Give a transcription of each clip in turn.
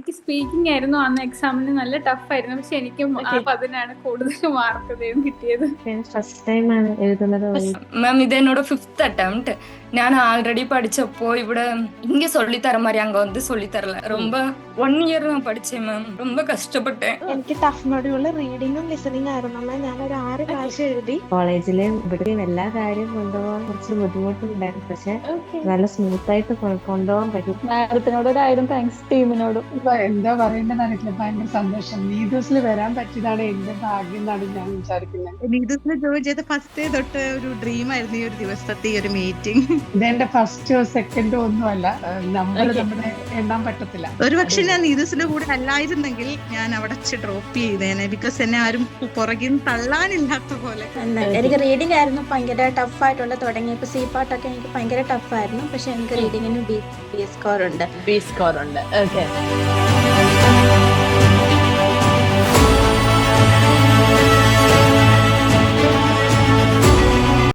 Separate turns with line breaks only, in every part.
എനിക്ക് സ്പീക്കിംഗ് ആയിരുന്നു അന്ന് എക്സാമിന് നല്ല ടഫ് ആയിരുന്നു. പക്ഷെ എനിക്ക് അതിനാണ് കൂടുതൽ മാർക്ക് കിട്ടിയത്.
ഫസ്റ്റ് ടൈം ആണ് എഴുതുന്നത്.
மேம் இது என்னோட 5th attempt. நான் ஆல்ரெடி படிச்சப்போ இவிட இங்க சொல்லி தர மாதிரி அங்க வந்து சொல்லி தரல. ரொம்ப 1 year நான் படிச்சேன் மேம். ரொம்ப கஷ்டப்பட்டேன்.
എനിക്ക് ടഫ് മൊഡ്യൂള് റീഡിങ്ങും ലിസണിങ് ആയിരുന്നു. ഞാനൊരു 6 പ്രാവശ്യം എഴുതി.
കോളേജിലെ ഇവിടെയും എല്ലാ കാര്യവും കൊണ്ടുപോകാൻ കുറച്ച് ബുദ്ധിമുട്ടുണ്ടായിരുന്നു. പക്ഷെ നല്ല സ്മൂത്ത് ആയിട്ട് കൊണ്ടുപോകാൻ പറ്റും.
മാഡത്തിനോട് 1000 താങ്ക്സ്, ടീമിനോടും.
എന്താ പറയേണ്ടതെന്നറിയില്ല. ഭയങ്കര സന്തോഷം. നീതൂസിൽ വരാൻ പറ്റിയതാണ് എന്റെ ഭാഗ്യം എന്നാണ് ഞാൻ വിചാരിക്കുന്നത്.
നീതൂസിൽ ജോയിൻ ചെയ്ത ഫസ്റ്റ് തൊട്ട് ഒരു ഡ്രീം ആയിരുന്നു ഈ ഒരു ദിവസത്തെ ഈ ഒരു മീറ്റിംഗ്.
ഇതെന്റെ ഫസ്റ്റോ സെക്കൻഡോ ഒന്നുമല്ല. നമ്പർ നമ്മുടെ എണ്ണാൻ പറ്റത്തില്ല.
ഒരുപക്ഷെ ഞാൻ നീതൂസിന്റെ കൂടെ അല്ലായിരുന്നെങ്കിൽ ഞാൻ അവിടെ ഡ്രോപ്പ് ചെയ്തേനെ. ബിക്കോസ് എന്നെ ആരും പുറകിൽ തള്ളാനില്ലാത്ത പോലെ.
എനിക്ക് റീഡിംഗ് ആയിരുന്നു ഭയങ്കര ടഫായിട്ടുള്ള. തുടങ്ങിയപ്പോൾ സി പാർട്ടൊക്കെ എനിക്ക് ഭയങ്കര ടഫായിരുന്നു. പക്ഷെ എനിക്ക് റീഡിങ്ങിന് ബി സ്കോർ ഉണ്ട്.
ഓക്കെ.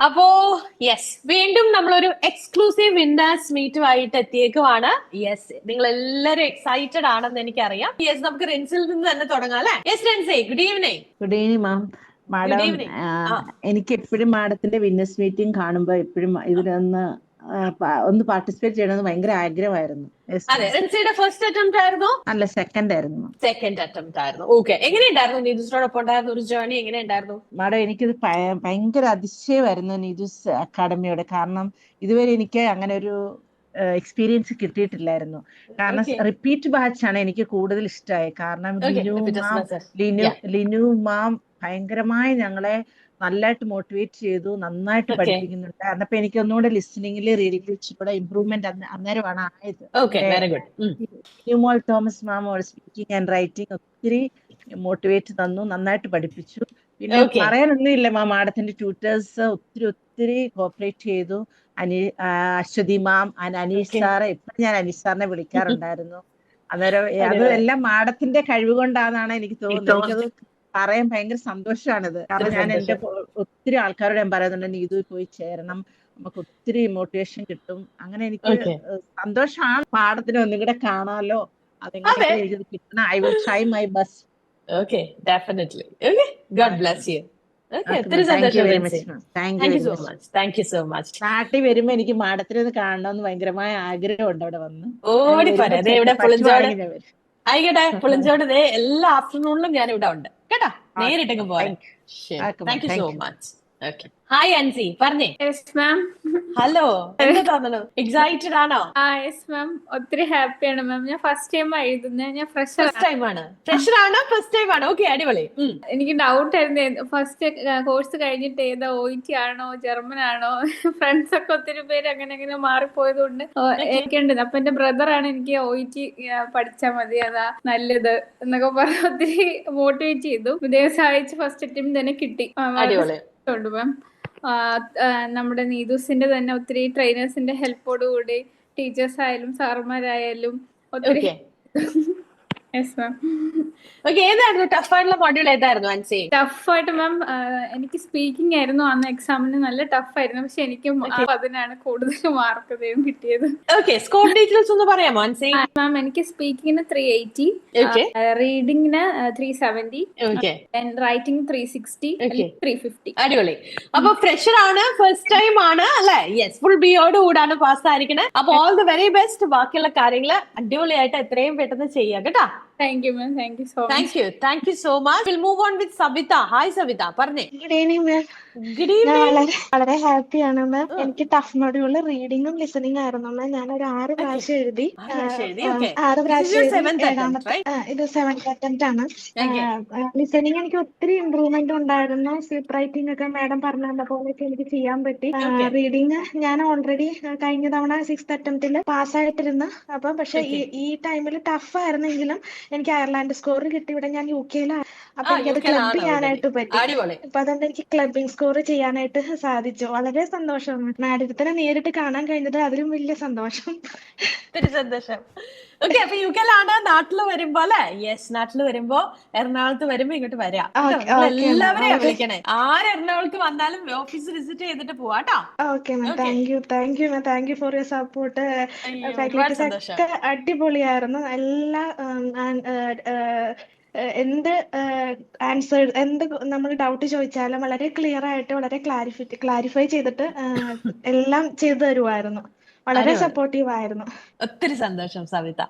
അപ്പോ യെസ്, വീണ്ടും നമ്മളൊരു എക്സ്ക്ലൂസീവ് വിന്നേഴ്സ് മീറ്റുമായിട്ട് എത്തിയേക്കുവാണ്. യെസ്, നിങ്ങൾ എല്ലാവരും എക്സൈറ്റഡ് ആണെന്ന് എനിക്കറിയാം. യെസ്, നമുക്ക് റെൻസിൽ നിന്ന് തന്നെ തുടങ്ങാം അല്ലെ? യെസ് റെൻസേ, good evening.
Good evening ma'am. Madam, എനിക്ക് എപ്പോഴും മാഡത്തിന്റെ വിന്നേഴ്സ് മീറ്റിംഗ് കാണുമ്പോ എപ്പോഴും ഇതിലൊന്ന് പാർട്ടിസിപ്പേറ്റ് ചെയ്യണമെന്ന് ഭയങ്കര ആഗ്രഹമായിരുന്നു.
ഫസ്റ്റ് അറ്റംപ്റ്റ് ആയിരുന്നു?
അല്ല, സെക്കൻഡ് ആയിരുന്നു.
സെക്കൻഡ് അറ്റംപ്റ്റ് ആയിരുന്നു. ഓക്കെ, എങ്ങനെയുണ്ടായിരുന്നു നീതൂസിനോടൊപ്പം ഉണ്ടായിരുന്ന ഒരു ജേർണി? എങ്ങനെയുണ്ടായിരുന്നു
മാഡം? എനിക്കിത് ഭയങ്കര അതിശയമായിരുന്നു നീതൂസ് അക്കാഡമിയോടെ. കാരണം ഇതുവരെ എനിക്ക് അങ്ങനെ ഒരു എക്സ്പീരിയൻസ് കിട്ടിയിട്ടില്ലായിരുന്നു. കാരണം റിപ്പീറ്റ് ബാച്ചാണ് എനിക്ക് കൂടുതൽ ഇഷ്ടമായത്. കാരണം ലിനു മാം ഭയങ്കരമായി ഞങ്ങളെ നന്നായിട്ട് മോട്ടിവേറ്റ് ചെയ്തു, നന്നായിട്ട് പഠിപ്പിക്കുന്നുണ്ട്. അന്നപ്പോ എനിക്ക് ഒന്നുകൂടെ ലിസണിംഗില് റീഡിംഗിൽ ഇച്ചിരി ഇമ്പ്രൂവ്മെന്റ് അന്നേരമാണ് ആയത്. Newmol Thomas ma'am speaking and writing ഒത്തിരി മോട്ടിവേറ്റ് തന്നു, നന്നായിട്ട് പഠിപ്പിച്ചു. പിന്നെ പറയാനൊന്നുമില്ല മാം, മാഡത്തിന്റെ ട്യൂട്ടേഴ്സ് ഒത്തിരി കോപ്പറേറ്റ് ചെയ്തു. അശ്വതി മാം, അനീഷ് സാറ്, എപ്പോഴും ഞാൻ അനീഷ് സാറിനെ വിളിക്കാറുണ്ടായിരുന്നു. അന്നേരം അത് എല്ലാം മാഡത്തിന്റെ കഴിവ് കൊണ്ടാണെന്നാണ് എനിക്ക് തോന്നുന്നത്. എനിക്കത് പറയാൻ ഭയങ്കര സന്തോഷമാണിത്. കാരണം ഞാൻ എന്റെ ഒത്തിരി ആൾക്കാരോട് ഞാൻ പറയുന്നുണ്ട്, നീതു പോയി ചേരണം, നമുക്ക് ഒത്തിരി മോട്ടിവേഷൻ കിട്ടും. അങ്ങനെ എനിക്ക് സന്തോഷമാണ്. പാഠത്തിന് ഒന്നും കൂടെ കാണാലോ, അതെങ്ങനെ കിട്ടണം. I will try my best.
Okay, definitely. Okay, God bless you. Okay, thank you very much. Thank you so much.
നാട്ടിൽ വരുമ്പോ എനിക്ക് മാഡത്തിനെ ഒന്ന് കാണണമെന്ന് ഭയങ്കരമായ ആഗ്രഹമുണ്ട്. അവിടെ വന്ന്
ഓടിപ്പോരെ. ഇവിടെ പുളിഞ്ചോട് ആയിക്കോട്ടെ. പുളിഞ്ചോട് എല്ലാ ആഫ്റ്റർനൂണിലും ഞാൻ ഇവിടെ ഉണ്ട് കേട്ടോ. നേരിട്ടങ്ങ് പോരാ. Thank you so much. Okay, hi Ansi, പറഞ്ഞേ.
യെസ് മാം.
ഹലോ, എന്താ തോന്നുന്നു? എക്സൈറ്റഡ് ആണോ?
യെസ് മാം, ഒത്തിരി ഹാപ്പിയാണ് മാം. ഞാൻ ഫസ്റ്റ് ടൈം എഴുതുന്നത്. ഞാൻ
ഫസ്റ്റ് ടൈം ആണ്. ഫ്രഷർ ആണോ? ഫസ്റ്റ് ടൈം ആണ്. ഓക്കെ, അടിപൊളി.
എനിക്ക് ഡൗട്ട് ആയിരുന്നു ഫസ്റ്റ് കോഴ്സ് കഴിഞ്ഞിട്ട് ഏതാ OET ആണോ ജർമ്മൻ ആണോ. ഫ്രണ്ട്സ് ഒക്കെ ഒത്തിരി പേര് അങ്ങനെ മാറിപ്പോയത് കൊണ്ട് എനിക്കുണ്ട്. അപ്പൊ എന്റെ ബ്രദറാണ് എനിക്ക് OET പഠിച്ചാൽ മതി, അതാ നല്ലത് എന്നൊക്കെ പറഞ്ഞ് ഒത്തിരി മോട്ടിവേറ്റ് ചെയ്തു. ഇദ്ദേഹം സഹായിച്ച് ഫസ്റ്റ് അറ്റംപ്റ്റ് തന്നെ കിട്ടി. മാം, നമ്മുടെ നീതൂസിന്റെ തന്നെ ഒത്തിരി ട്രെയിനേഴ്സിന്റെ ഹെൽപ്പോട് കൂടി ടീച്ചേഴ്സ് ആയാലും സാറുമാരായാലും ഒത്തിരി. Yes ma'am.
ഏതായിരുന്നു ടഫ് ആയിട്ടുള്ള മോഡ്യൂൾ? ഏതായിരുന്നു അൻസി?
ടഫായിട്ട് മാം, എനിക്ക് സ്പീക്കിംഗ് ആയിരുന്നു അന്ന് എക്സാമിന് നല്ല ടഫ് ആയിരുന്നു. പക്ഷെ എനിക്ക് അതിനാണ് കൂടുതൽ മാർക്ക് കിട്ടിയത്.
സ്കോർ ഡീറ്റെയിൽസ് ഒന്ന് പറയാമോ അൻസി?
മാം, എനിക്ക് സ്പീക്കിങ്ങിന് 380, റീഡിങ്ങിന് 370, റൈറ്റിംഗ് 360, 350.
അടിപൊളി. അപ്പൊ ഫ്രഷർ ആണ്, ഫസ്റ്റ് ടൈം ആണ് അല്ലെ? യെസ്, ഫുൾ ബിയോട് കൂടാണ് പാസ് ആയിരിക്കണേ. അപ്പൊ ഓൾ ദി വെരി ബെസ്റ്റ്. ബാക്കിയുള്ള കാര്യങ്ങള് അടിപൊളിയായിട്ട് എത്രയും പെട്ടെന്ന് ചെയ്യാം കേട്ടോ.
Thank you ma'am. Thank you so much.
Thank you so much. We'll move on with Savita. Hi Savita, പറഞ്ഞേ.
ഗുഡ് ഈവനിങ് മാം.
Good evening.
വളരെ ഹാപ്പിയാണ് മാം. എനിക്ക് ടഫ് മൊഡ്യൂള് റീഡിങ്ങും ലിസണിംഗ് ആയിരുന്നു മാം. ഞാനൊരു 6 പ്രാവശ്യം എഴുതി. 6 പ്രാവശ്യം. ഇത് 7th അറ്റംപ്റ്റ് ആണ്. ലിസണിങ് എനിക്ക് ഒത്തിരി ഇമ്പ്രൂവ്മെന്റ് ഉണ്ടായിരുന്നു. സ്ലിപ്പ് റൈറ്റിംഗ് ഒക്കെ മാഡം പറഞ്ഞു തന്ന പോലെയൊക്കെ എനിക്ക് ചെയ്യാൻ പറ്റി. റീഡിങ് ഞാൻ ഓൾറെഡി കഴിഞ്ഞ തവണ 6th അറ്റംപ്റ്റിൽ പാസ്സായിട്ടിരുന്നു. അപ്പം പക്ഷെ ഈ ടൈമിൽ ടഫ് ആയിരുന്നെങ്കിലും എനിക്ക് അയർലാൻഡ് സ്കോർ കിട്ടി. ഇവിടെ ഞാൻ UK-ലാണ്. അപ്പൊ എനിക്കത് ക്ലബ് ചെയ്യാനായിട്ട് പറ്റി. അപ്പൊ അതുകൊണ്ട് എനിക്ക് ക്ലബിംഗ് സ്കോർ ചെയ്യാനായിട്ട് സാധിച്ചു. വളരെ സന്തോഷം. മാഡത്തിനെ നേരിട്ട് കാണാൻ കഴിഞ്ഞത് അതിലും വലിയ സന്തോഷം.
സന്തോഷം. ഓക്കെ, അപ്പൊ യു കെയിലാണ്. നാട്ടില് വരുമ്പോ അല്ലെ? യെസ്, നാട്ടില് വരുമ്പോ എറണാകുളത്ത് വരുമ്പോ ഇങ്ങോട്ട് വരാം. എല്ലാവരെയും വിളിക്കണേ. ആര് എറണാകുളത്ത് വന്നാലും ഓഫീസ് വിസിറ്റ് ചെയ്തിട്ട് പോവാട്ടോ.
Okay ma'am, thank you ma'am, thank you for your support.
ഒരുപാട്
ഫാക്കൽറ്റീസ്
സന്തോഷം.
ഒക്കെ അടിപൊളിയായിരുന്നു. എല്ലാ എന്ത് ആൻസർ, എന്ത് നമ്മൾ ഡൗട്ട് ചോദിച്ചാലും വളരെ ക്ലിയർ ആയിട്ട്, വളരെ ക്ലാരിഫൈ ചെയ്തിട്ട് എല്ലാം ചെയ്തു തരുമായിരുന്നു. വളരെ സപ്പോർട്ടീവ് ആയിരുന്നു.
ഒത്തിരി സന്തോഷം സവിത.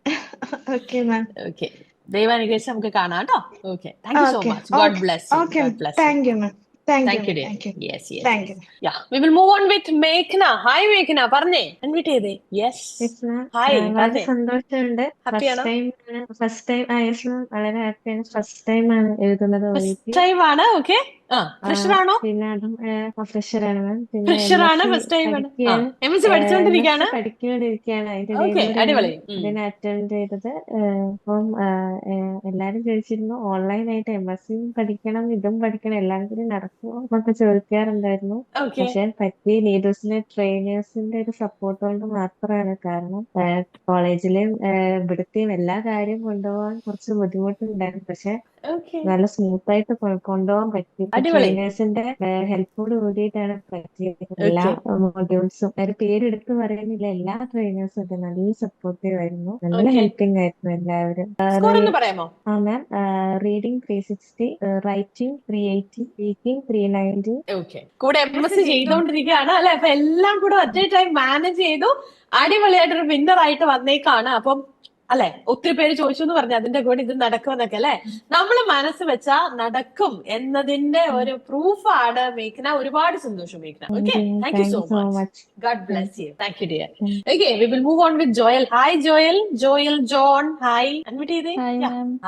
Okay ma'am.
ഓക്കെ, ദൈവാനുഗ്രഹിച്ച് നമുക്ക് കാണാം കേട്ടോ. Okay, thank you so much. God bless you.
Okay,
God bless you.
Thank you ma'am. Thank
Thank you,
you,
dear.
thank you.
Yes, yes.
Thank you.
Yeah, we will move on with Meghna. Hi, Meghna. പറഞ്ഞേ, unmute ചെയ്തേ. Yes, hi.
വളരെ സന്തോഷമുണ്ട്.
ഹാപ്പിയാണോ?
First time വളരെ ഹാപ്പിയാണ്. First time ആണ് എഴുതുന്നത്.
First time ആണ്. Okay, fresher ആണോ?
പിന്നെ അതും ഫ്രഷർ ആണ് മാം. പിന്നെ
ഫ്രഷർ ആണ്, ഫസ്റ്റ് ടൈം ആണ്. MSc പഠിച്ചുകൊണ്ടിരിക്കുകയാണ്.
പഠിച്ചുകൊണ്ടിരിക്കുകയാണ്.
ഓക്കെ, അടിപൊളി.
ഇതിന് അറ്റൻഡ് ചെയ്തത്. അപ്പം എല്ലാരും ചോദിച്ചിരുന്നു ഓൺലൈനായിട്ട് MSc പഠിക്കണം, ഇതും പഠിക്കണം, എല്ലാം കൂടി നടക്കുമോ എന്നൊക്കെ ചോദിക്കാറുണ്ടായിരുന്നു.
ഓക്കെ,
പക്ഷെ പറ്റി നീഡൂസിലെ ട്രെയിനേഴ്സിന്റെ ഒരു സപ്പോർട്ട് കൊണ്ട് മാത്രമാണ്. കാരണം കോളേജിലെയും ഇവിടുത്തെയും എല്ലാ കാര്യവും കൊണ്ടുപോകാൻ കുറച്ച് ബുദ്ധിമുട്ടുണ്ടായിരുന്നു. പക്ഷെ
ഓക്കെ,
നല്ല സ്മൂത്ത് ആയിട്ട് കൊണ്ടുപോകാൻ പറ്റി.
അടിപൊളി.
ട്രെയിനേഴ്സിന്റെ ഹെൽപ്പോട് കൂടിയിട്ടാണ് പറ്റിയത്. എല്ലാ മോഡ്യൂൾസും ഒരു പേരെടുത്ത് പറയുന്നില്ല, എല്ലാ ട്രെയിനേഴ്സും ഒക്കെ നല്ല സപ്പോർട്ടീവ് ആയിരുന്നു, നല്ല
Okay.
ഹെൽപ്പിംഗ് ആയിരുന്നു എല്ലാവരും.
സ്കോർ ഒന്ന് പറയാമോ?
മാം, റീഡിംഗ് 360, റൈറ്റിംഗ് 380, സ്പീക്കിംഗ് 390.
ഓക്കെ, കൂടെ MSc ചെയ്തോണ്ടിരിക്കുകയാണ് അല്ലെ? അപ്പൊ എല്ലാം കൂടെ ഒറ്റ ടൈം മാനേജ് ചെയ്തു. അടിപൊളിയായിട്ടൊരു വിന്നർ ആയിട്ട് വന്നേക്കാണ്. അപ്പം അല്ലെ, ഒത്തിരി പേര് ചോദിച്ചു എന്ന് പറഞ്ഞു അതിന്റെ കൂടെ ഇത് നടക്കുമെന്നൊക്കെ അല്ലെ. നമ്മൾ മനസ്സ് വെച്ചാ നടക്കും എന്നതിന്റെ ഒരു പ്രൂഫാണ് മേഘ്ന. ഒരുപാട് സന്തോഷം മേഘ്ന. Okay, thank you so much. God bless you. Thank you dear. Okay, we will move on with Joel. Hi Joel. Joel John, hi. Unmute ചെയ്തേ.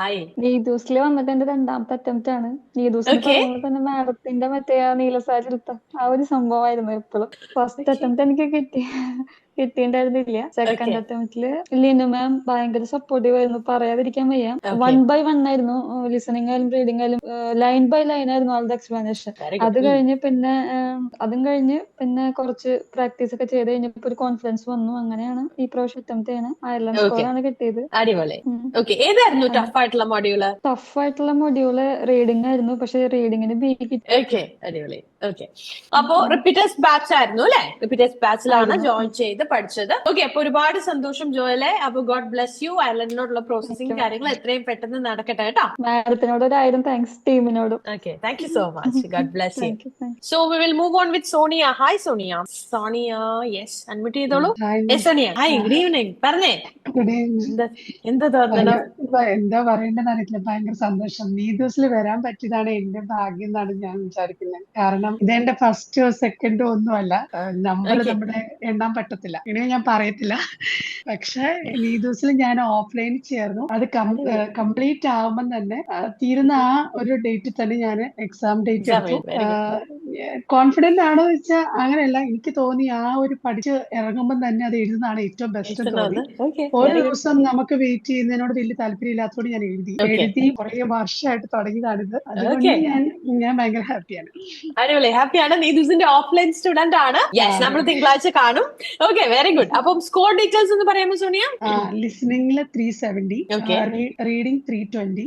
ഹായ്.
നീദൂസിൽ വന്നിട്ട് എന്റെ രണ്ടാമത്തെ അറ്റംപ്റ്റ് ആണ്. നീദൂസിൽ തന്നെ മാഡത്തിന്റെ മറ്റേ നീലസാരി എടുത്ത ആ ഒരു സംഭവമായിരുന്നു എപ്പോഴും. ഫസ്റ്റ് അറ്റംപ്റ്റ് എനിക്ക് കിട്ടിയിട്ടുണ്ടായിരുന്നില്ല. സെക്കൻഡ് അറ്റംപ്റ്റില് ലിനു മാം ഭയങ്കര സപ്പോർട്ടീവ് ആയിരുന്നു, പറയാതിരിക്കാൻ വയ്യ. 1 by 1 ആയിരുന്നു, ലിസണിംഗ് ആയാലും റീഡിംഗ് ആയാലും ലൈൻ ബൈ ലൈൻ ആയിരുന്നു ആളുടെ എക്സ്പ്ലനേഷൻ. അതും കഴിഞ്ഞ് പിന്നെ കുറച്ച് പ്രാക്ടീസ് ഒക്കെ ചെയ്ത് കഴിഞ്ഞപ്പോ ഒരു കോൺഫിഡൻസ് വന്നു. അങ്ങനെയാണ് ഈ പ്രാവശ്യം അറ്റംപ്റ്റ് ചെയ്യണത്. അയർലൻഡ് സ്കോറാണ് കിട്ടിയത്.
അടിപൊളി. ഓക്കെ, ഏതായിരുന്നു ടഫ് ആയിട്ടുള്ള മൊഡ്യൂള്?
ടഫ് ആയിട്ടുള്ള മൊഡ്യൂള് റീഡിംഗ് ആയിരുന്നു. പക്ഷെ റീഡിങ്ങിന് B കിട്ടി.
ഓക്കെ, അടിപൊളി. ഓക്കെ, അപ്പോ റിപ്പീറ്റേഴ്സ് ബാച്ച് ആയിരുന്നു അല്ലെ? റിപ്പീറ്റേഴ്സ് ബാച്ചിലാണ് ജോയിൻ ചെയ്ത് പഠിച്ചത്. ഓക്കെ, അപ്പൊ ഒരുപാട് സന്തോഷം ജോയലെ. അപ്പൊ ഗോഡ് ബ്ലെസ് യു. അയർലൻഡിനോടുള്ള പ്രോസസിംഗ് കാര്യങ്ങൾ എത്രയും പെട്ടെന്ന് നടക്കട്ടെ കേട്ടോ.
മാഡത്തിനോട് 1000 താങ്ക്സ്, ടീമിനോടും.
Okay, thank you so much. God bless you. So we will move on with Sonia. Hi Sonia. Sonia, yes, unmute ചെയ്തോളൂ. Yes Sonia, hi, good evening. പറഞ്ഞേ, എന്താ തോന്നണം?
എന്താ പറയേണ്ടതെന്ന് അറിയില്ല. ഭയങ്കര സന്തോഷം. നീദൂസിൽ വരാൻ പറ്റിയതാണ് എന്റെ ഭാഗ്യം എന്നാണ് ഞാൻ വിചാരിക്കുന്നത്. കാരണം ഇതെന്റെ ഫസ്റ്റോ സെക്കൻഡോ ഒന്നുമല്ല. നമ്പർ നമ്മുടെ എണ്ണാൻ പറ്റത്തില്ല, ഇനി ഞാൻ പറയത്തില്ല. പക്ഷെ നീദൂസിൽ ഞാൻ ഓഫ്ലൈനിൽ ചേർന്നു. അത് കംപ്ലീറ്റ് ആവുമ്പം തന്നെ തീരുന്ന ആ ഒരു ഡേറ്റിൽ തന്നെ ഞാൻ എക്സാം ഡേറ്റ് എടുത്തു. കോൺഫിഡന്റ് ആണോ എന്ന് വെച്ചാൽ അങ്ങനെയല്ല, എനിക്ക് തോന്നി ആ ഒരു പഠിച്ച് ഇറങ്ങുമ്പോൾ തന്നെ അത് എഴുതുന്നതാണ് ഏറ്റവും ബെസ്റ്റ് തോന്നി. ഒരു ദിവസം നമുക്ക് വെയിറ്റ് ചെയ്യുന്നതിനോട് വലിയ താല്പര്യം ഇല്ലാത്തതുകൊണ്ട് ഞാൻ എഴുതി കുറെ വർഷമായിട്ട് തുടങ്ങിയതാണിത്. അതുകൊണ്ട് ഞാൻ ഭയങ്കര ഹാപ്പിയാണ്.
അടിപൊളി, ഹാപ്പിയാണ്. നീദൂസിന്റെ ഓഫ്ലൈൻ സ്റ്റുഡന്റ് ആണ്. യെസ്, നമ്മൾ തിങ്കളാഴ്ച കാണും. Okay, very good. അപ്പം സ്കോർ ഡീറ്റെയിൽസ് ഒന്ന് പറയാമോ സോണിയ?
ലിസണിംഗില് 370, reading 320,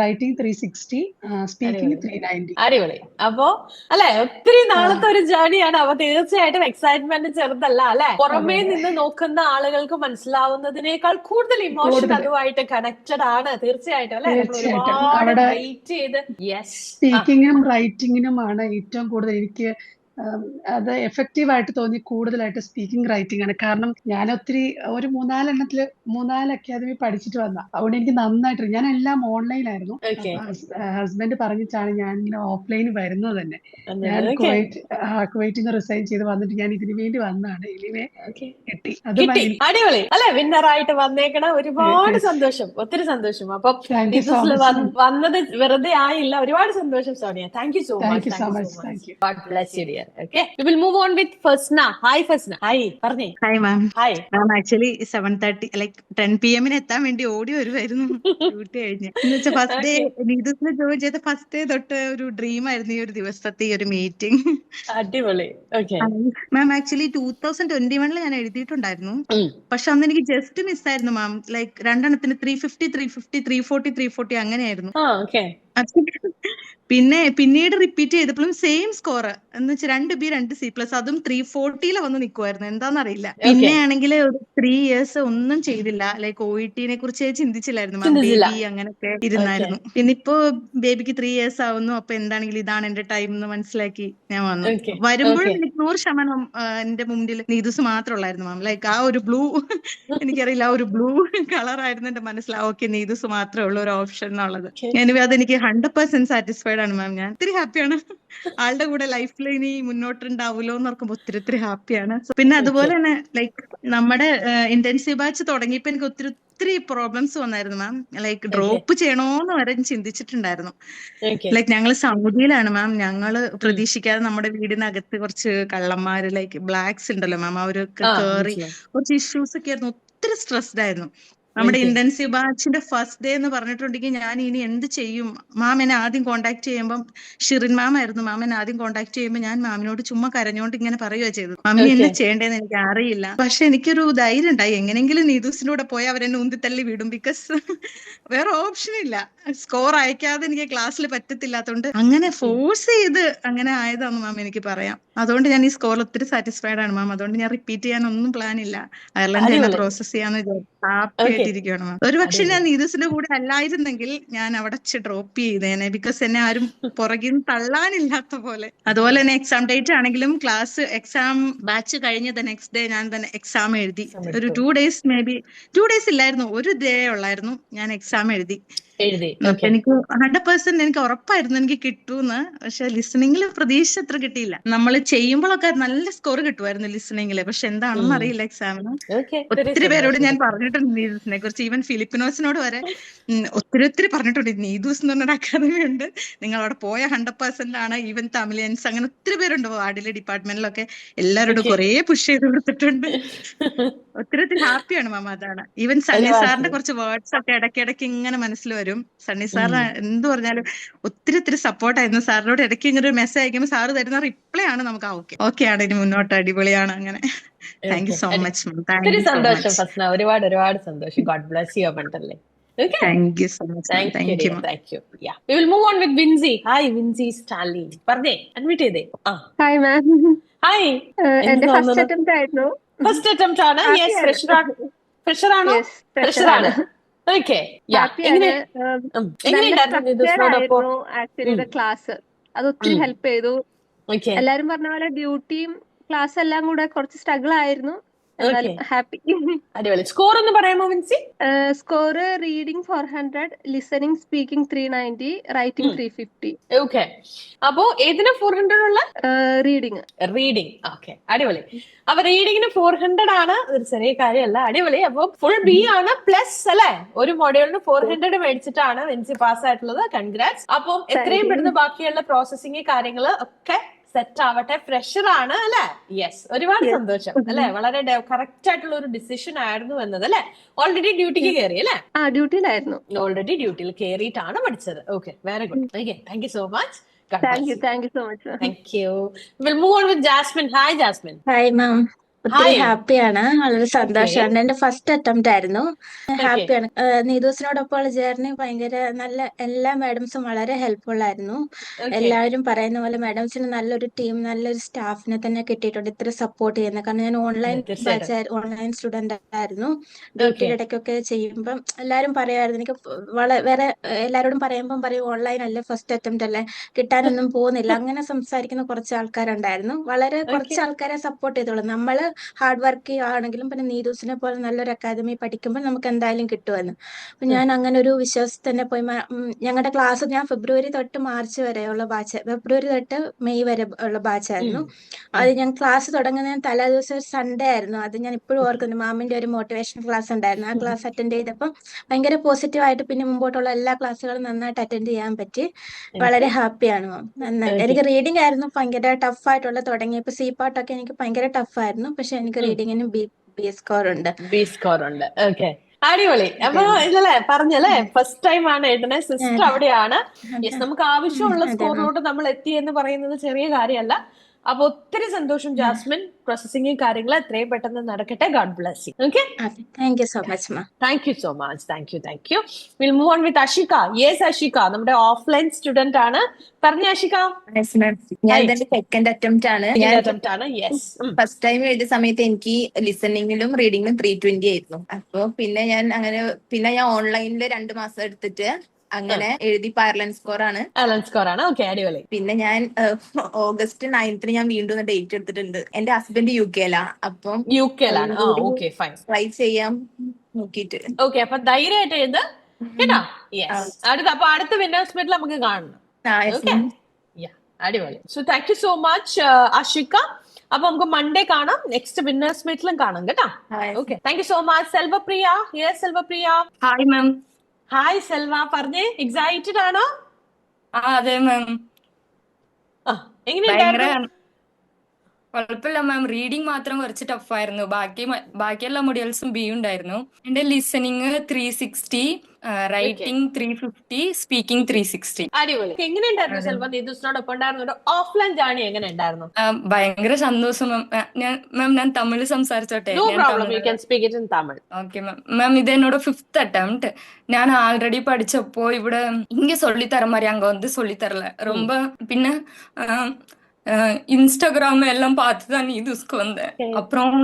writing 360, speaking 390.
അടിപൊളി. അപ്പൊ അല്ലെ, ഒത്തിരി നാളത്തെ ഒരു ജേർണിയാണ്. അപ്പൊ തീർച്ചയായിട്ടും എക്സൈറ്റ്മെന്റ് ചെറുതല്ല അല്ലെ. പുറമേ നിന്ന് നോക്കുന്ന ആളുകൾക്ക് മനസ്സിലാവുന്നതിനേക്കാൾ കൂടുതൽ ഇമോഷൻ അതുമായിട്ട് കണക്റ്റഡ് ആണ്. തീർച്ചയായിട്ടും അല്ലെ. ഒരുപാട് വെയിറ്റ് ചെയ്ത്. യെസ്,
സ്പീക്കിങ്ങിനും റൈറ്റിങ്ങിനുമാണ് ഏറ്റവും കൂടുതൽ എനിക്ക് അത് എഫക്റ്റീവ് ആയിട്ട് തോന്നി. കൂടുതലായിട്ട് സ്പീക്കിംഗ് റൈറ്റിംഗ് ആണ്. കാരണം ഞാൻ ഒത്തിരി ഒരു 3-4 അക്കാദമി പഠിച്ചിട്ട് വന്ന, അതുകൊണ്ട് എനിക്ക് നന്നായിട്ട്, ഞാൻ എല്ലാം ഓൺലൈനായിരുന്നു. ഹസ്ബൻഡ് പറഞ്ഞിട്ടാണ് ഞാൻ ഇങ്ങനെ ഓഫ്ലൈൻ വരുന്നത് തന്നെ. ഞാൻ കുവൈറ്റിൽ നിന്ന് റിസൈൻ ചെയ്ത് വന്നിട്ട് ഞാൻ ഇതിനു വേണ്ടി വന്നതാണ്. എനിവേ കിട്ടി. അത്
അടിപൊളി അല്ലെ. വിന്നറായിട്ട് വന്നേക്കണം. ഒരുപാട് സന്തോഷം, ഒത്തിരി സന്തോഷം. അപ്പൊ വന്നത് വെറുതെ ആയില്ല. ഒരുപാട് സന്തോഷം Sonia. Thank you so much. God bless you dear. ശരി. Okay. We will move on with Fasna. Hi Fasna. Hi. പറഞ്ഞേ.
Hi ma'am.
Hi.
മാം ആക്ച്വലി 7:30 ലൈക്ക് 10 PM എത്താൻ വേണ്ടി ഓടി വരുമായിരുന്നു ഡ്യൂട്ടി കഴിഞ്ഞ്. എന്ന് വെച്ചാൽ ഫസ്റ്റ് ഡേ നീതൂസിനെ ജോയിൻ ചെയ്ത ഫസ്റ്റ് ഡേ തൊട്ട് ഒരു ഡ്രീം ആയിരുന്നു ഈ ഒരു ദിവസത്തെ ഈ ഒരു മീറ്റിംഗ്.
അടിപൊളി. Okay.
മാം ആക്ച്വലി 2021 ഞാൻ എഴുതിയിട്ടുണ്ടായിരുന്നു. പക്ഷെ അന്ന് എനിക്ക് ജസ്റ്റ് മിസ്സായിരുന്നു മാം. ലൈക്ക് രണ്ടെണ്ണത്തിന് 350 350 340 340 അങ്ങനെയായിരുന്നു.
Okay.
പിന്നീട് റിപ്പീറ്റ് ചെയ്തപ്പോഴും സെയിം സ്കോർ എന്ന് വെച്ചാൽ 2B 2C+, അതും 340 വന്ന് നിൽക്കുമായിരുന്നു. എന്താണെന്നറിയില്ല. പിന്നെയാണെങ്കിൽ ഒരു 3 years ഒന്നും ചെയ്തില്ല. ലൈക്ക് OET-നെ കുറിച്ച് ചിന്തിച്ചില്ലായിരുന്നു മാം. ബേബി അങ്ങനെയൊക്കെ ഇരുന്നായിരുന്നു. പിന്നെ ഇപ്പോ ബേബിക്ക് 3 years ആവുന്നു. അപ്പൊ എന്താണെങ്കിലും ഇതാണ് എന്റെ ടൈം എന്ന് മനസ്സിലാക്കി ഞാൻ വന്നു. വരുമ്പോഴും എനിക്ക് 100% എന്റെ മുമ്പിൽ നീതൂസ് മാത്രമുള്ളായിരുന്നു മാം. ലൈക്ക് ആ ഒരു ബ്ലൂ എനിക്കറിയില്ല, ആ ഒരു ബ്ലൂ കളർ ആയിരുന്നു എന്റെ മനസ്സിൽ. ഓക്കെ, നീതൂസ് മാത്രമേ ഉള്ളൂ ഒരു ഓപ്ഷൻ എന്നുള്ളത്. എനിവേ അതെനിക്ക് 100% സാറ്റിസ്ഫൈഡ് ആണ് മാം. ഞാൻ ഒത്തിരി ഹാപ്പിയാണ്. ആളുടെ കൂടെ ലൈഫിൽ ഇനി മുന്നോട്ടുണ്ടാവുമല്ലോ എന്ന് ഓർക്കുമ്പോൾ ഒത്തിരി ഹാപ്പിയാണ്. പിന്നെ അതുപോലെ തന്നെ ലൈക്ക് നമ്മുടെ ഇന്റൻസീവ് ബാച്ച് തുടങ്ങിയപ്പോ എനിക്ക് ഒത്തിരി പ്രോബ്ലംസ് വന്നായിരുന്നു മാം. ലൈക്ക് ഡ്രോപ്പ് ചെയ്യണോന്ന് വരെ ചിന്തിച്ചിട്ടുണ്ടായിരുന്നു. ലൈക്ക് ഞങ്ങൾ സൗദിയിലാണ് മാം. ഞങ്ങള് പ്രതീക്ഷിക്കാതെ നമ്മുടെ വീടിനകത്ത് കുറച്ച് കള്ളന്മാര് ലൈക്ക് ബ്ലാക്സ് ഉണ്ടല്ലോ മാം, അവരൊക്കെ കേറി കുറച്ച് ഇഷ്യൂസ് ഒക്കെ ആയിരുന്നു. ഒത്തിരി സ്ട്രെസ്ഡ് ആയിരുന്നു. നമ്മുടെ ഇന്റൻസീവ് ബാച്ചിന്റെ ഫസ്റ്റ് ഡേ എന്ന് പറഞ്ഞിട്ടുണ്ടെങ്കിൽ ഞാൻ ഇനി എന്ത് ചെയ്യും. മാം എന്നെ ആദ്യം കോൺടാക്ട് ചെയ്യുമ്പോൾ ഷിറിൻ മാം ആയിരുന്നു. മാം എന്നെ ആദ്യം കോൺടാക്ട് ചെയ്യുമ്പോൾ ഞാൻ മാമിനോട് ചുമ്മാ കരഞ്ഞോണ്ട് ഇങ്ങനെ പറയുക ചെയ്തത്, മാമിന് എന്നെ ചെയ്യേണ്ടതെന്ന് എനിക്ക് അറിയില്ല. പക്ഷെ എനിക്കൊരു ധൈര്യം ഉണ്ടായി, എങ്ങനെങ്കിലും നീതൂസിന്റെ കൂടെ പോയി അവരെന്നെ ഉന്തിത്തള്ളി വിടും. ബിക്കോസ് വേറെ ഓപ്ഷൻ ഇല്ല. സ്കോർ അയക്കാതെ എനിക്ക് ക്ലാസ്സിൽ പറ്റത്തില്ലാത്തതുകൊണ്ട് അങ്ങനെ ഫോഴ്സ് ചെയ്ത് അങ്ങനെ ആയതാന്ന് മാം എനിക്ക് പറയാം. അതുകൊണ്ട് ഞാൻ ഈ സ്കോറിൽ ഒത്തിരി സാറ്റിസ്ഫൈഡ് ആണ് മാം. അതുകൊണ്ട് ഞാൻ റിപ്പീറ്റ് ചെയ്യാൻ ഒന്നും പ്ലാൻ ഇല്ല. അയർലൻഡ് തന്നെ പ്രോസസ് ചെയ്യാന്ന് വിചാരിച്ചു. ഹാപ്പി ആയിട്ടിരിക്കുകയാണ് മാം. ഒരു പക്ഷെ ഞാൻ നീതൂസിന്റെ കൂടെ അല്ലായിരുന്നെങ്കിൽ ഞാൻ അവിടെ ഡ്രോപ്പ് ചെയ്തേനെ. ബിക്കോസ് എന്നെ ആരും പുറകിൽ നിന്ന് തള്ളാനില്ലാത്ത പോലെ. അതുപോലെ തന്നെ എക്സാം ഡേറ്റ് ആണെങ്കിലും എക്സാം ബാച്ച് കഴിഞ്ഞ നെക്സ്റ്റ് ഡേ ഞാൻ തന്നെ എക്സാം എഴുതി. ഒരു 2 days മേ ബി 2 days ഇല്ലായിരുന്നു, ഒരു ഡേ ഉള്ളായിരുന്നു ഞാൻ എക്സാം എഴുതി. എനിക്ക് 100% എനിക്ക് ഉറപ്പായിരുന്നു എനിക്ക് കിട്ടൂന്ന്. പക്ഷെ ലിസണിങ്ങിൽ പ്രതീക്ഷ അത്ര കിട്ടിയില്ല. നമ്മൾ ചെയ്യുമ്പോഴൊക്കെ നല്ല സ്കോർ കിട്ടുമായിരുന്നു ലിസണിങ്ങില്. പക്ഷെ എന്താണെന്ന് അറിയില്ല എക്സാമിന്. ഒത്തിരി പേരോട് ഞാൻ പറഞ്ഞിട്ടുണ്ട് നീതൂസിനെ കുറിച്ച്. ഈവൻ ഫിലിപ്പിനോസിനോട് വരെ ഒത്തിരി പറഞ്ഞിട്ടുണ്ട്. നീതൂസ് എന്ന് പറഞ്ഞൊരു അക്കാദമി ഉണ്ട്, നിങ്ങൾ അവിടെ പോയ 100% ആണ്. ഈവൻ തമിലിയൻസ് അങ്ങനെ ഒത്തിരി പേരുണ്ട് വാർഡിലെ ഡിപ്പാർട്ട്മെന്റിലൊക്കെ. എല്ലാവരോടും കുറെ പുഷ് ചെയ്ത് കൊടുത്തിട്ടുണ്ട്. ഒത്തിരി ഹാപ്പിയാണ് മാം. അതാണ്. ഈവൻ സണ്ണി സാറിന്റെ കുറച്ച് വേർഡ്സ് ഒക്കെ ഇടയ്ക്കിടയ്ക്ക് ഇങ്ങനെ മനസ്സിൽ വരും. സണ്ണി സാർ എന്ത് പറഞ്ഞാലും ഒത്തിരി സപ്പോർട്ടായിരുന്നു. സാറിനോട് ഇടയ്ക്ക് ഇങ്ങനെ ഒരു മെസ്സേജ് അയക്കുമ്പോൾ സാറ് തരുന്ന റിപ്ലൈ ആണ് നമുക്ക് ഓക്കെ ആണ്, ഇനി മുന്നോട്ട് അടിപൊളിയാണ്. അങ്ങനെ thank you so much ma'am.
സന്തോഷം ഫസ്ന, ഒരുപാട് സന്തോഷം. God bless you abundantly.
Thank you so much.
Thank you. Yeah. We will move on with Vinzi. Hi Vinzi Stalin. പറഞ്ഞേ, അഡ്മിറ്റ് ചെയ്തേ.
Hi ma'am.
ഹായ്.
എന്റെ ഫസ്റ്റ് അറ്റംപ്റ്റ് ആയിരുന്നു.
First attempt ആണ്. Yes, fresher ആണോ? Fresher ആണ്. Okay.
Actually class അത് ഒത്തിരി help ചെയ്തു. എല്ലാരും പറഞ്ഞ പോലെ ഡ്യൂട്ടിയും ക്ലാസ് എല്ലാം കൂടെ കുറച്ച് സ്ട്രഗിൾ ആയിരുന്നു. ഹാപ്പി.
അടിപൊളി. സ്കോർ ഒന്ന് പറയാമോ Vincy?
Score reading 400, listening speaking 390, writing 350.
Okay. അപ്പോ ഏതിനാ 400 ഉള്ള? റീഡിംഗ്. ഓക്കെ, അടിപൊളി. അപ്പൊ റീഡിങ്ങിന് 400 ആണ്, ഒരു ചെറിയ കാര്യമല്ല. അടിപൊളി. അപ്പൊ ഫുൾ B ആണ്, പ്ലസ് അല്ലെ ഒരു മൊഡ്യൂളിന് 400 മേടിച്ചിട്ടാണ് വിൻസി പാസ് ആയിട്ടുള്ളത്. കൺഗ്രാറ്റ്സ്. അപ്പം എത്രയും പെടുന്ന ബാക്കിയുള്ള പ്രോസസ്സിംഗ് കാര്യങ്ങള് ഒക്കെ സെറ്റ് ആവട്ടെ. ഫ്രഷർ ആണ് അല്ലെ? യെസ്, ഒരുപാട് സന്തോഷം അല്ലെ. വളരെ കറക്റ്റ് ആയിട്ടുള്ള ഒരു ഡിസിഷൻ ആയിരുന്നു എന്നത് അല്ലെ. ഓൾറെഡി ഡ്യൂട്ടിക്ക് കയറി അല്ലെ?
ഡ്യൂട്ടിയിലായിരുന്നു.
ഓൾറെഡി ഡ്യൂട്ടിയിൽ കയറിയിട്ടാണ് പഠിച്ചത്. Okay, very good. Okay, thank you so much.
Thank you so much.
Thank you. We'll move on with Jasmine. Hi Jasmine.
Hi ma'am. ഒത്തിരി ഹാപ്പിയാണ്, വളരെ സന്തോഷമാണ്. എന്റെ ഫസ്റ്റ് അറ്റംപ്റ്റ് ആയിരുന്നു. ഹാപ്പിയാണ്. നീതൂസിനോടൊപ്പമുള്ള ജേർണി ഭയങ്കര നല്ല. എല്ലാ മാഡംസും വളരെ ഹെൽപ്ഫുൾ ആയിരുന്നു. എല്ലാവരും പറയുന്ന പോലെ മാഡംസിന് നല്ലൊരു ടീം, നല്ലൊരു സ്റ്റാഫിനെ തന്നെ കിട്ടിയിട്ടുണ്ട് ഇത്ര സപ്പോർട്ട് ചെയ്യുന്നത്. കാരണം ഞാൻ ഓൺലൈൻ സ്റ്റുഡന്റ് ആയിരുന്നു. ഡ്യൂട്ടിയുടെ ഇടയ്ക്കൊക്കെ ചെയ്യുമ്പം എല്ലാവരും പറയുമായിരുന്നു, എനിക്ക് വേറെ എല്ലാവരോടും പറയുമ്പം പറയും ഓൺലൈൻ അല്ലേ, ഫസ്റ്റ് അറ്റംപ്റ്റ് അല്ലേ, കിട്ടാനൊന്നും പോകുന്നില്ല, അങ്ങനെ സംസാരിക്കുന്ന കുറച്ച് ആൾക്കാരുണ്ടായിരുന്നു. വളരെ കുറച്ച് ആൾക്കാരെ സപ്പോർട്ട് ചെയ്തോളൂ. നമ്മള് ഹാർഡ് വർക്ക് ചെയ്യുകയാണെങ്കിലും പിന്നെ നീതൂസിനെ പോലെ നല്ലൊരു അക്കാദമി പഠിക്കുമ്പോൾ നമുക്ക് എന്തായാലും കിട്ടുമെന്ന്. അപ്പം ഞാൻ അങ്ങനെ ഒരു വിശ്വാസത്തിൽ തന്നെ പോയി. ഞങ്ങളുടെ ക്ലാസ് ഞാൻ ഫെബ്രുവരി തൊട്ട് മാർച്ച് വരെയുള്ള ബാച്ച്, ഫെബ്രുവരി തൊട്ട് മെയ് വരെ ഉള്ള ബാച്ചായിരുന്നു. അത് ഞാൻ ക്ലാസ് തുടങ്ങുന്ന തലേ ദിവസം ഒരു സൺഡേ ആയിരുന്നു. അത് ഞാൻ ഇപ്പോഴും ഓർക്കുന്നു. മാമിന്റെ ഒരു മോട്ടിവേഷൻ ക്ലാസ് ഉണ്ടായിരുന്നു. ആ ക്ലാസ് അറ്റൻഡ് ചെയ്തപ്പം ഭയങ്കര പോസിറ്റീവായിട്ട് പിന്നെ മുമ്പോട്ടുള്ള എല്ലാ ക്ലാസ്സുകളും നന്നായിട്ട് അറ്റൻഡ് ചെയ്യാൻ പറ്റി. വളരെ ഹാപ്പിയാണ് മാം. നന്നായിട്ട് എനിക്ക് റീഡിംഗ് ആയിരുന്നു ഭയങ്കര ടഫായിട്ടുള്ള തുടങ്ങിയപ്പോൾ. സി പാർട്ടൊക്കെ എനിക്ക് ഭയങ്കര ടഫായിരുന്നു. പക്ഷെ എനിക്ക് റീഡിങ്ങിന് ബി സ്കോർ ഉണ്ട്.
ബി സ്കോർ ഉണ്ട്. ഓക്കെ, അടിപൊളി. അപ്പൊ ഇതല്ലേ പറഞ്ഞല്ലേ, ഫസ്റ്റ് ടൈം ആണ് എഴുതുന്നത്. സിസ്റ്റർ അവിടെയാണ്. യെസ്, നമുക്ക് ആവശ്യമുള്ള സ്കോറിലോട്ട് നമ്മൾ എത്തി എന്ന് പറയുന്നത് ചെറിയ കാര്യമല്ല. അപ്പൊ ഒത്തിരി സന്തോഷം ജാസ്മിൻ. പ്രോസസിംഗ് കാര്യങ്ങൾ എത്രയും പെട്ടെന്ന് നടക്കട്ടെ. God bless you. Okay,
thank you so much ma'am.
Thank you so much. Thank U. Will move on with Ashika. Yes Ashika, നമ്മുടെ ഓഫ്ലൈൻ സ്റ്റുഡന്റ് ആണ്. പറഞ്ഞ അഷിക.
ഞാൻ ഇതിന്റെ സെക്കൻഡ് അറ്റംപ്റ്റ് ആണ്.
യെസ്,
ഫസ്റ്റ് ടൈം എഴുതിയ സമയത്ത് എനിക്ക് ലിസണിങ്ങിലും റീഡിങ്ങിലും 320 ആയിരുന്നു. അപ്പൊ പിന്നെ ഞാൻ ഓൺലൈനിൽ 2 മാസം എടുത്തിട്ട് അങ്ങനെ എഴുതി പാരലൽ സ്കോർ ആണ്.
ഓക്കെ, അടിപൊളി.
പിന്നെ ഞാൻ ഓഗസ്റ്റ് 9th ഞാൻ വീണ്ടും ഡേറ്റ് എടുത്തിട്ടുണ്ട്. എന്റെ ഹസ്ബൻഡ് UK-ലാ. അപ്പം ട്രൈ ചെയ്യാൻ നോക്കിട്ട്.
ഓക്കെ, അപ്പൊ ധൈര്യമായിട്ട് എഴുത് കേട്ടോ. അപ്പൊ അടുത്ത വിന്നേഴ്സ് മീറ്റിൽ നമുക്ക് കാണണം. അടിപൊളി. So thank you so much Ashika. അപ്പൊ നമുക്ക് മൺഡേ കാണാം. നെക്സ്റ്റ് വിന്നേഴ്സ് മീറ്റിലും കാണാം കേട്ടോ. Okay, thank you so much. Selvapriya. Yes Selvapriya.
Hi ma'am.
Hi Selva, പറഞ്ഞേ, എക്സൈറ്റഡ് ആണോ?
അതെ മാം.
എങ്ങനെയുണ്ടായിരുന്നു?
കുഴപ്പമില്ല മാം. റീഡിംഗ് മാത്രം കുറച്ച് ടഫായിരുന്നു. ബാക്കിയെല്ലാ മൊഡ്യൂൾസും ബി ഉണ്ടായിരുന്നു. എന്റെ ലിസണിങ് 360, റൈറ്റിംഗ് 350, സ്പീക്കിംഗ് 360.
അടിപൊളി. എങ്ങനെയുണ്ടായിരുന്നു സെൽവ? നീതുസിനോടൊപ്പം ഉണ്ടായിരുന്നു ഓഫ്ലൈൻ ജേർണി എങ്ങനെ ഉണ്ടായിരുന്നു?
ഭയങ്കര സന്തോഷം മാം. ഞാൻ തമിഴ് സംസാരിച്ചോട്ടെ? Okay ma'am. മാം, ഇത് എന്നോട് 5th attempt. ഞാൻ ஆல்ரெடி படிச்சப்போ ഇവിടെ இங்க சொல்லி தர மாதிரி அங்க வந்து சொல்லி தரல ரொம்ப. பின்ன இன்ஸ்டாகிராம் எல்லாம் பார்த்து தான் நீதுஸ்க்கு வந்தேன். அப்புறம்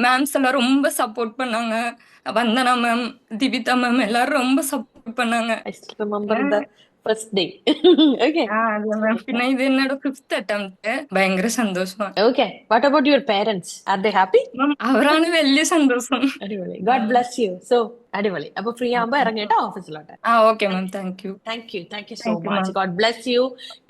மேம்ஸ் எல்லாம் ரொம்ப சப்போர்ட் பண்ணாங்க. வந்தனா மேம், திவிதா மேம் எல்லாரும் ரொம்ப சப்போர்ட் பண்ணாங்க.
First day.
പിന്നെ ഇത് എന്നോട് 5th attempt. ഭയങ്കര സന്തോഷം.
Okay, what about your parents? Are they happy?
അവരാണ് വലിയ സന്തോഷം.
അടിപൊളി. God bless you. സോ അടിപൊളി. അപ്പൊ ഫ്രീ ആകുമ്പോ ഇറങ്ങിട്ടോ ഓഫീസിലോട്ട്.
Okay ma'am. Thank you
so much. God bless you.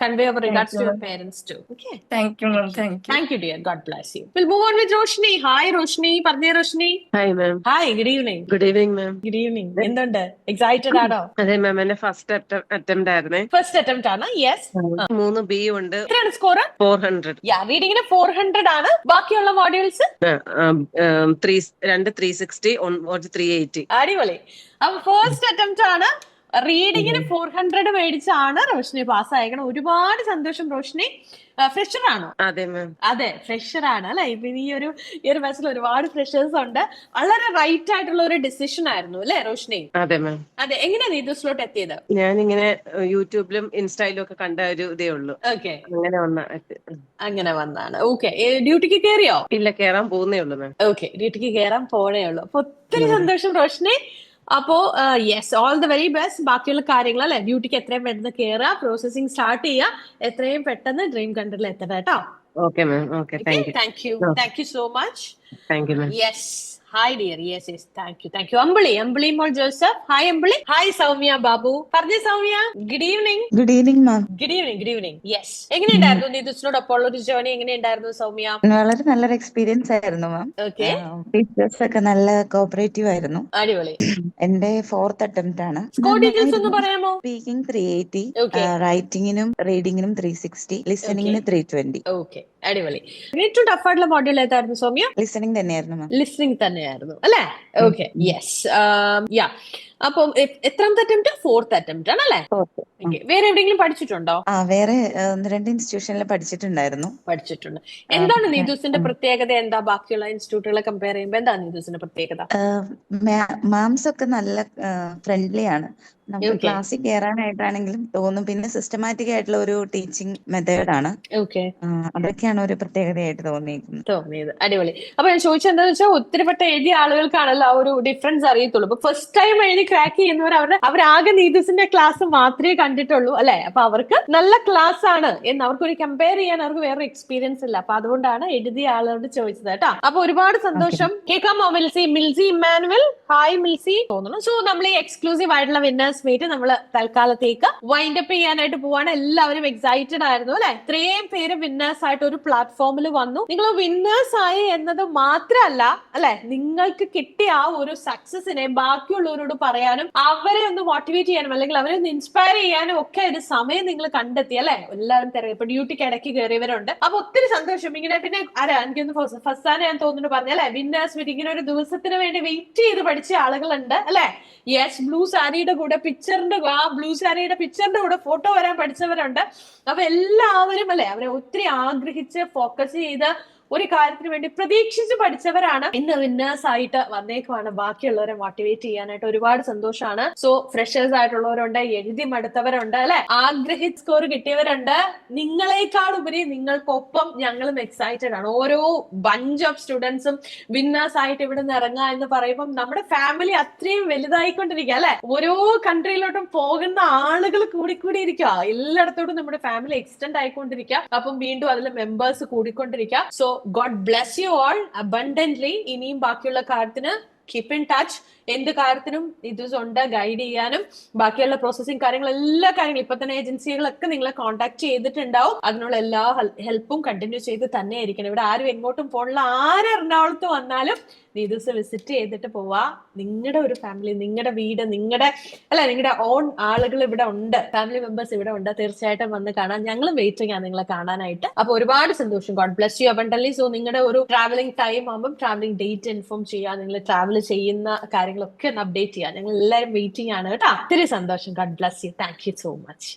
Convey our regards to your parents too. Okay,
thank you ma'am.
Thank you dear. God bless you. Will move on with Roshni. Hi Roshni. പറഞ്ഞേ Roshni.
Hi ma'am.
Hi, good evening.
Good evening ma'am.
Good evening. എന്തുണ്ട്, excited ആണോ?
അതെ ma'am, എന്റെ first attempt ആയിരുന്നേ.
First attempt ആണ്. Yes.
3 B ഉണ്ട്.
എത്രയാണ് score?
400.
റീഡിങ്ങിന് 400 ആണ്. ബാക്കിയുള്ള മോഡ്യൂൾസ്
2 360, 380.
അടിപൊളി. അപ്പൊ ഫസ്റ്റ് അറ്റംപ്റ്റ് ആണ്. റീഡിങ്ങിന് 400 മേടിച്ചാണ് റോഷ്നി പാസ് അയക്കണം. ഒരുപാട് സന്തോഷം റോഷ്നി. ഫ്രഷർ ആണോ?
അതെ മാം.
അതെ, ഫ്രഷർ ആണ് അല്ലെ? ഇപ്പൊ ഈ ഒരു ബാച്ചിൽ ഒരുപാട് ഫ്രഷേഴ്സ് ഉണ്ട്. വളരെ റൈറ്റ് ആയിട്ടുള്ള ഒരു ഡിസിഷൻ ആയിരുന്നു അല്ലെ റോഷ്നി?
അതെ മാം.
അതെ. എങ്ങനെയാ നീതുസിലോട്ട് എത്തിയത്?
ഞാനിങ്ങനെ യൂട്യൂബിലും ഇൻസ്റ്റയിലും ഒക്കെ കണ്ട ഒരു ഇതേ ഉള്ളൂ.
ഓക്കെ,
അങ്ങനെ
വന്നാണ്. ഓക്കെ, ഡ്യൂട്ടിക്ക് കയറിയോ?
ഇല്ല, കേറാൻ പോകുന്നേ ഉള്ളൂ മാം.
ഓക്കെ, ഡ്യൂട്ടിക്ക് കയറാൻ പോണേ ഉള്ളൂ. അപ്പൊ ഒത്തിരി സന്തോഷം റോഷ്നി. അപ്പോ yes, all the very best. ബാക്കിയുള്ള കാര്യങ്ങൾ അല്ലെ, ഡ്യൂട്ടിക്ക് എത്രയും പെട്ടെന്ന് കയറുക, പ്രോസസിംഗ് സ്റ്റാർട്ട് ചെയ്യുക, എത്രയും പെട്ടെന്ന് ഡ്രീം കൺട്രിയിൽ എത്തണം കേട്ടോ.
Okay ma'am. Okay,
thank you so much.
Thank you ma'am.
Yes, hi dear. Yes, thank you. Ambili mol Joseph. Hi Ambili. Hi Soumya Babu. പറഞ്ഞേ Soumya. Good evening.
Good evening ma'am.
Good evening. Yes, എങ്ങനെയുണ്ടായിരുന്നു നീതുസിനോടൊപ്പം ഉള്ള ഒരു ജേർണി? എങ്ങനെയുണ്ടായിരുന്നു സൗമ്യ?
വളരെ നല്ലൊരു എക്സ്പീരിയൻസ് ആയിരുന്നു മാം.
ഓക്കെ,
ടീച്ചേഴ്സ് ഒക്കെ നല്ല കോപ്പറേറ്റീവ് ആയിരുന്നു.
അടിപൊളി.
എന്റെ 4th attempt ആണ്.
സ്കോർ ഡീറ്റെയിൽസ് ഒന്ന് പറയാമോ?
സ്പീക്കിംഗ് 380, റൈറ്റിംഗിനും റീഡിങ്ങിനും 360, ലിസണിങ്ങിന് 320.
ഓക്കെ, അടിപൊളി. ഏറ്റവും ടഫ് ആയിട്ടുള്ള മോഡ്യൂൾ ഏതായിരുന്നു സൗമ്യ?
ലിസണിങ് തന്നെയായിരുന്നു മാം.
ലിസണിങ് തന്നെയായിരുന്നു അല്ലെ? Okay, yes. അപ്പം എത്രാമത്തെ അറ്റംപ്റ്റ്? 4th attempt ആണല്ലേ? വേറെ എവിടെയെങ്കിലും പഠിച്ചിട്ടുണ്ടോ?
വേറെ 2 ഇൻസ്റ്റിറ്റ്യൂഷനിൽ പഠിച്ചിട്ടുണ്ട്.
എന്താണ് നീതുസിന്റെ പ്രത്യേകത? എന്താ ബാക്കിയുള്ള ഇൻസ്റ്റിറ്റ്യൂട്ടുകളെ കമ്പയർ ചെയ്യുമ്പോൾ എന്താണ് നീതുസിന്റെ പ്രത്യേകത?
മാംസ് ഒക്കെ നല്ല ഫ്രണ്ട്ലി ആണ്. നമുക്ക് ക്ലാസ്സിൽ കയറാനായിട്ടാണെങ്കിലും തോന്നും. പിന്നെ സിസ്റ്റമാറ്റിക് ആയിട്ടുള്ള ഒരു ടീച്ചിങ് മെത്തേഡ് ആണ്. അതൊക്കെയാണ് ഒരു പ്രത്യേകതയായിട്ട് തോന്നിയത്.
അടിപൊളി. അപ്പൊ ഞാൻ ചോദിച്ചത് എന്താണെന്ന് വെച്ചാൽ, ഒത്തിരി പെട്ട എഴുതിയ ആളുകൾക്കാണല്ലോ ആ ഒരു ഡിഫറൻസ് അറിയത്തുള്ളൂ. ഇപ്പൊ ഫസ്റ്റ് ടൈം എഴുതി ക്രാക്ക് ചെയ്യുന്നവർ അവരാകെ നീതുസിന്റെ ക്ലാസ് മാത്രമേ കണ്ടിട്ടുള്ളൂ അല്ലെ. അപ്പൊ അവർക്ക് നല്ല ക്ലാസ് ആണ് എന്ന് അവർക്കൊരു കമ്പയർ ചെയ്യാൻ അവർക്ക് വേറെ എക്സ്പീരിയൻസ് ഇല്ല. അപ്പൊ അതുകൊണ്ടാണ് എഴുതിയ ആളോട് ചോദിച്ചത് കേട്ടോ. അപ്പൊ ഒരുപാട് സന്തോഷം. കേൾക്കാമോ മിൽസി ഇമ്മാനുവൽ? ഹായ് മിൽസി തോന്നുന്നു. സോ നമ്മൾ ഈ എക്സ്ക്ലൂസീവ് ആയിട്ടുള്ള വിന്നേഴ്സ് മീറ്റ് നമ്മൾ തൽക്കാലത്തേക്ക് വൈൻഡ് അപ്പ് ചെയ്യാനായിട്ട് പോവാണ്. എല്ലാവരും എക്സൈറ്റഡ് ആയിരുന്നു അല്ലെ. ഇത്രയും പേര് വിന്നേഴ്സ് ആയിട്ട് ഒരു പ്ലാറ്റ്ഫോമിൽ വന്നു. നിങ്ങൾ വിന്നേഴ്സ് ആയി എന്നത് മാത്രമല്ല അല്ലെ, നിങ്ങൾക്ക് കിട്ടിയ ആ ഒരു സക്സസിനെ ബാക്കിയുള്ളവരോട് പറയാനും അവരെ ഒന്ന് മോട്ടിവേറ്റ് ചെയ്യാനും അല്ലെങ്കിൽ അവരെ ഒന്ന് ഇൻസ്പയർ ചെയ്യാനും ഒക്കെ ഒരു സമയം നിങ്ങൾ കണ്ടെത്തി അല്ലെ. എല്ലാവരും ഇപ്പൊ ഡ്യൂട്ടിക്ക് ഇടയ്ക്ക് കയറിയവരുണ്ട്. അപ്പൊ ഒത്തിരി സന്തോഷം. ഇങ്ങനെ പിന്നെ എനിക്കൊന്ന് ഫസ്റ്റാണ് ഞാൻ തോന്നുന്നു പറഞ്ഞല്ലേ, വിന്നേഴ്സ് മീറ്റ് ഇങ്ങനെ ഒരു ദിവസത്തിന് വേണ്ടി വെയിറ്റ് ചെയ്ത് പഠിച്ച ആളുകളുണ്ട് അല്ലെ. യെസ്, ബ്ലൂ സാരിയുടെ കൂടെ ബ്ലൂ സാരിയുടെ പിക്ചറിന്റെ കൂടെ ഫോട്ടോ വരാൻ പഠിച്ചവരുണ്ട്. അപ്പൊ എല്ലാവരും അല്ലെ അവരെ ഒത്തിരി ആഗ്രഹിച്ച് ഫോക്കസ് ചെയ്ത് ഒരു കാര്യത്തിന് വേണ്ടി പ്രതീക്ഷിച്ച് പഠിച്ചവരാണ് ഇന്ന് വിന്നേഴ്സ് ആയിട്ട് വന്നേക്കുവാണ്. ബാക്കിയുള്ളവരെ മോട്ടിവേറ്റ് ചെയ്യാനായിട്ട് ഒരുപാട് സന്തോഷമാണ്. സോ ഫ്രഷേഴ്സ് ആയിട്ടുള്ളവരുണ്ട്, എഴുതി മടുത്തവരുണ്ട് അല്ലെ, ആഗ്രഹിച്ച സ്കോർ കിട്ടിയവരുണ്ട്. നിങ്ങളെക്കാൾ ഉപരി നിങ്ങൾക്കൊപ്പം ഞങ്ങളും എക്സൈറ്റഡ് ആണ്. ഓരോ ബഞ്ച് ഓഫ് സ്റ്റുഡൻസും വിന്നേഴ്സ് ആയിട്ട് ഇവിടെ നിന്ന് ഇറങ്ങുക എന്ന് പറയുമ്പോൾ നമ്മുടെ ഫാമിലി അത്രയും വലുതായിക്കൊണ്ടിരിക്കുക അല്ലെ. ഓരോ കൺട്രിയിലോട്ടും പോകുന്ന ആളുകൾ കൂടിക്കൂടിയിരിക്കുക. എല്ലായിടത്തോട്ടും നമ്മുടെ ഫാമിലി എക്സ്റ്റെൻഡ് ആയിക്കൊണ്ടിരിക്കുക. അപ്പം വീണ്ടും അതിൽ മെമ്പേഴ്സ് കൂടിക്കൊണ്ടിരിക്കുക. So God bless you all abundantly. ഇനിയും ബാക്കിയുള്ള കാര്യത്തിന് കീപ് ഇൻ ടച്ച്. എന്ത് കാര്യത്തിനും ഇതുണ്ട് ഗൈഡ് ചെയ്യാനും ബാക്കിയുള്ള പ്രോസസ്സിംഗ് കാര്യങ്ങൾ എല്ലാ കാര്യങ്ങളും ഇപ്പൊ തന്നെ ഏജൻസികളൊക്കെ നിങ്ങളെ കോൺടാക്ട് ചെയ്തിട്ടുണ്ടാവും. അതിനുള്ള എല്ലാ ഹെൽപ്പും കണ്ടിന്യൂ ചെയ്ത് തന്നെ ആയിരിക്കണം. ഇവിടെ ആരും എങ്ങോട്ടും പോണില്ല. ആര് എറണാകുളത്ത് വന്നാലും നീതുസ് വിസിറ്റ് ചെയ്തിട്ട് പോവാ. നിങ്ങളുടെ ഒരു ഫാമിലി, നിങ്ങളുടെ വീട്, നിങ്ങളുടെ ഓൺ ആളുകൾ ഇവിടെ ഉണ്ട്, ഫാമിലി മെമ്പേഴ്സ് ഇവിടെ ഉണ്ട്. തീർച്ചയായിട്ടും വന്ന് കാണാൻ ഞങ്ങളും വെയിറ്റിംഗ് ആണ് നിങ്ങളെ കാണാനായിട്ട്. അപ്പൊ ഒരുപാട് സന്തോഷം. God bless you abundantly. So നിങ്ങളുടെ ഒരു ട്രാവലിംഗ് ടൈം ആകുമ്പോൾ ട്രാവലിംഗ് ഡേറ്റ് ഇൻഫോം ചെയ്യാം. നിങ്ങൾ ട്രാവൽ ചെയ്യുന്ന കാര്യങ്ങളൊക്കെ ഒന്ന് അപ്ഡേറ്റ് ചെയ്യാം. ഞങ്ങൾ എല്ലാവരും വെയിറ്റിംഗ് ആണ് കേട്ടോ. ഒത്തിരി സന്തോഷം. God bless you. Thank you so much.